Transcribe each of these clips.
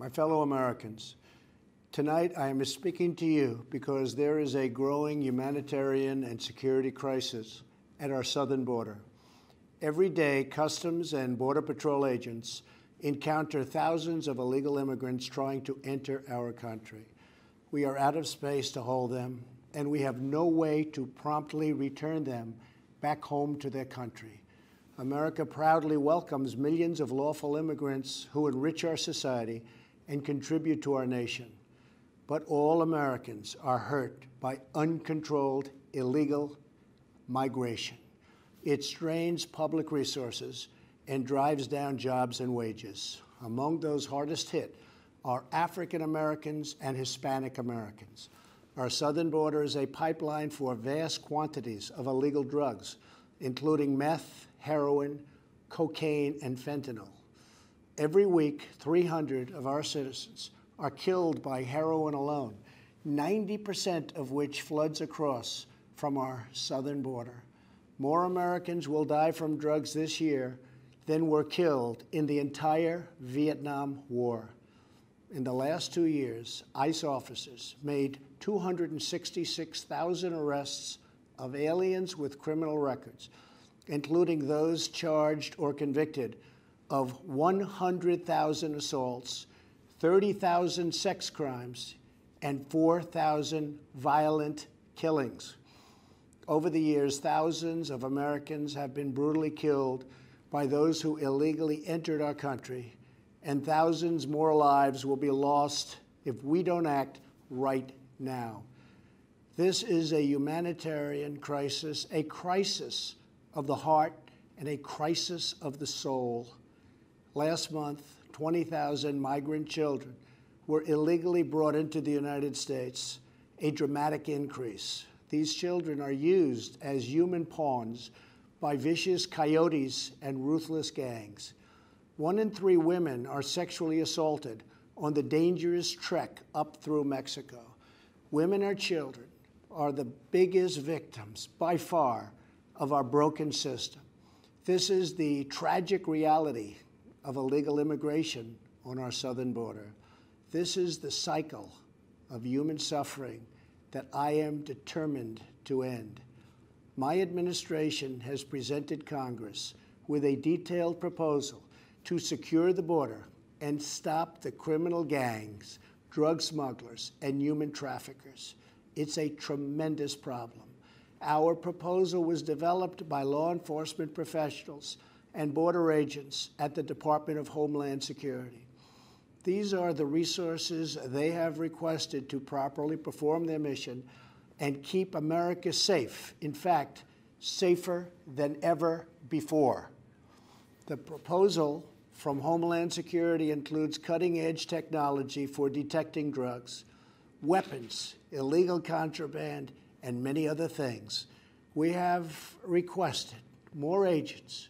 My fellow Americans, tonight I am speaking to you because there is a growing humanitarian and security crisis at our southern border. Every day, Customs and Border Patrol agents encounter thousands of illegal immigrants trying to enter our country. We are out of space to hold them, and we have no way to promptly return them back home to their country. America proudly welcomes millions of lawful immigrants who enrich our society and contribute to our nation. But all Americans are hurt by uncontrolled illegal migration. It strains public resources and drives down jobs and wages. Among those hardest hit are African Americans and Hispanic Americans. Our southern border is a pipeline for vast quantities of illegal drugs, including meth, heroin, cocaine, and fentanyl. Every week, 300 of our citizens are killed by heroin alone, 90% of which floods across from our southern border. More Americans will die from drugs this year than were killed in the entire Vietnam War. In the last 2 years, ICE officers made 266,000 arrests of aliens with criminal records, including those charged or convicted of 100,000 assaults, 30,000 sex crimes, and 4,000 violent killings. Over the years, thousands of Americans have been brutally killed by those who illegally entered our country, and thousands more lives will be lost if we don't act right now. This is a humanitarian crisis, a crisis of the heart, and a crisis of the soul. Last month, 20,000 migrant children were illegally brought into the United States, a dramatic increase. These children are used as human pawns by vicious coyotes and ruthless gangs. 1 in 3 women are sexually assaulted on the dangerous trek up through Mexico. Women and children are the biggest victims, by far, of our broken system. This is the tragic reality of illegal immigration on our southern border. This is the cycle of human suffering that I am determined to end. My administration has presented Congress with a detailed proposal to secure the border and stop the criminal gangs, drug smugglers, and human traffickers. It's a tremendous problem. Our proposal was developed by law enforcement professionals and border agents at the Department of Homeland Security. These are the resources they have requested to properly perform their mission and keep America safe, in fact, safer than ever before. The proposal from Homeland Security includes cutting-edge technology for detecting drugs, weapons, illegal contraband, and many other things. We have requested more agents,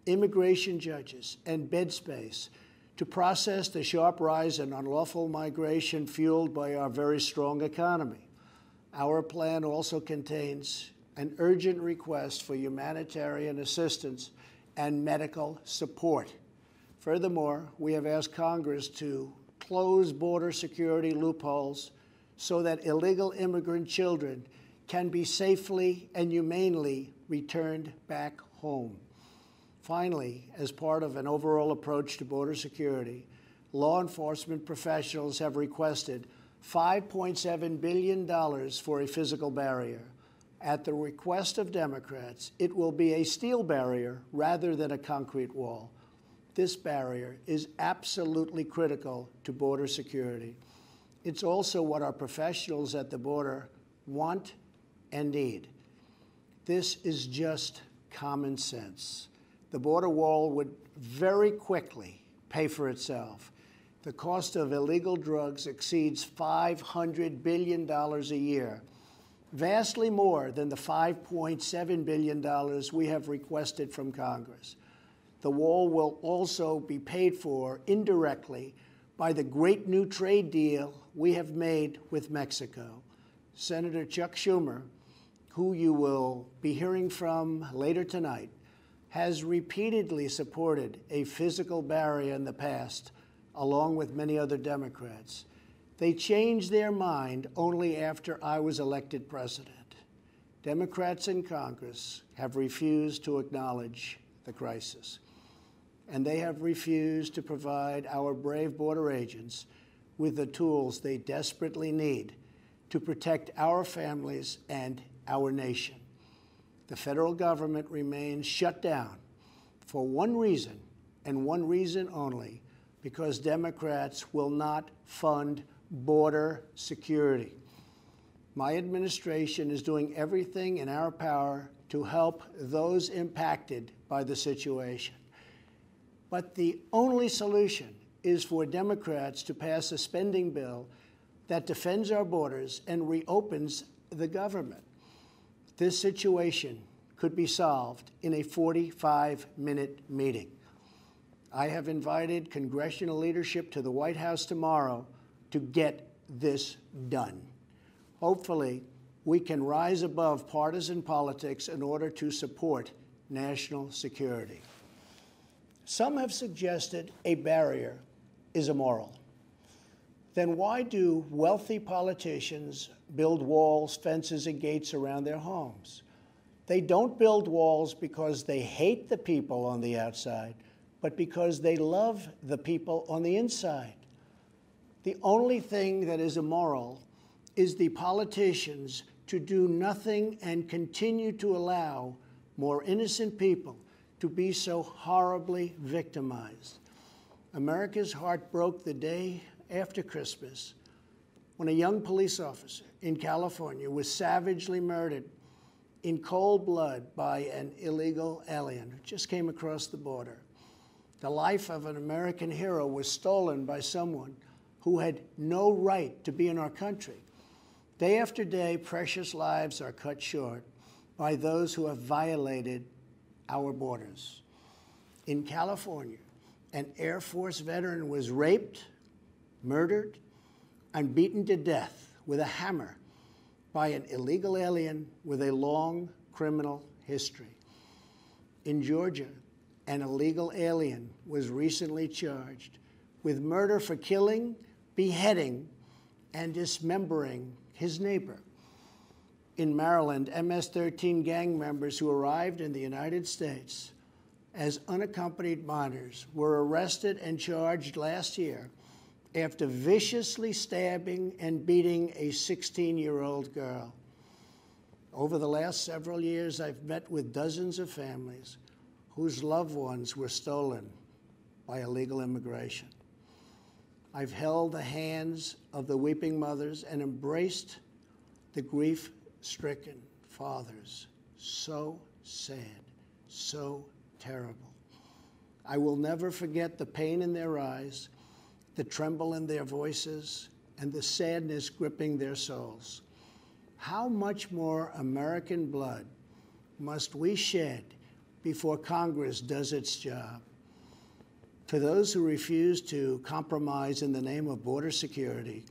immigration judges, and bed space to process the sharp rise in unlawful migration fueled by our very strong economy. Our plan also contains an urgent request for humanitarian assistance and medical support. Furthermore, we have asked Congress to close border security loopholes so that illegal immigrant children can be safely and humanely returned back home. Finally, as part of an overall approach to border security, law enforcement professionals have requested $5.7 billion for a physical barrier. At the request of Democrats, it will be a steel barrier rather than a concrete wall. This barrier is absolutely critical to border security. It's also what our professionals at the border want and need. This is just common sense. The border wall would very quickly pay for itself. The cost of illegal drugs exceeds $500 billion a year, vastly more than the $5.7 billion we have requested from Congress. The wall will also be paid for indirectly by the great new trade deal we have made with Mexico. Senator Chuck Schumer, who you will be hearing from later tonight, has repeatedly supported a physical barrier in the past along with many other Democrats. They changed their mind only after I was elected president. Democrats in Congress have refused to acknowledge the crisis, and they have refused to provide our brave border agents with the tools they desperately need to protect our families and our nation. The federal government remains shut down for one reason, and one reason only, because Democrats will not fund border security. My administration is doing everything in our power to help those impacted by the situation. But the only solution is for Democrats to pass a spending bill that defends our borders and reopens the government. This situation could be solved in a 45-minute meeting. I have invited congressional leadership to the White House tomorrow to get this done. Hopefully, we can rise above partisan politics in order to support national security. Some have suggested a barrier is immoral. Then why do wealthy politicians build walls, fences, and gates around their homes? They don't build walls because they hate the people on the outside, but because they love the people on the inside. The only thing that is immoral is the politicians to do nothing and continue to allow more innocent people to be so horribly victimized. America's heart broke the day after Christmas when a young police officer in California was savagely murdered in cold blood by an illegal alien who just came across the border. The life of an American hero was stolen by someone who had no right to be in our country. Day after day, precious lives are cut short by those who have violated our borders. In California, an Air Force veteran was raped, murdered, and beaten to death with a hammer by an illegal alien with a long criminal history. In Georgia, an illegal alien was recently charged with murder for killing, beheading, and dismembering his neighbor. In Maryland, MS-13 gang members who arrived in the United States as unaccompanied minors were arrested and charged last year after viciously stabbing and beating a 16-year-old girl. Over the last several years, I've met with dozens of families whose loved ones were stolen by illegal immigration. I've held the hands of the weeping mothers and embraced the grief-stricken fathers. So sad, so terrible. I will never forget the pain in their eyes, the tremble in their voices, and the sadness gripping their souls. How much more American blood must we shed before Congress does its job? To those who refuse to compromise in the name of border security,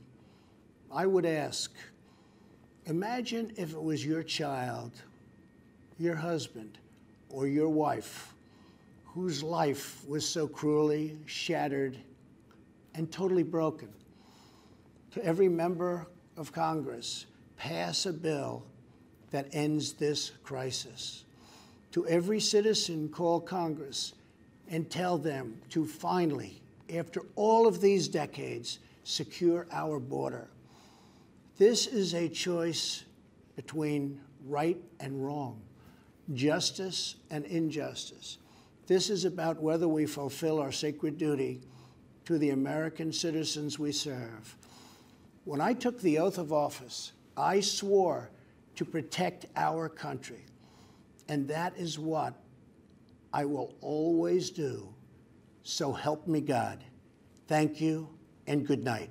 I would ask, imagine if it was your child, your husband, or your wife whose life was so cruelly shattered and totally broken. To every member of Congress, pass a bill that ends this crisis. To every citizen, call Congress and tell them to finally, after all of these decades, secure our border. This is a choice between right and wrong, justice and injustice. This is about whether we fulfill our sacred duty to the American citizens we serve. When I took the oath of office, I swore to protect our country, and that is what I will always do. So help me God. Thank you and good night.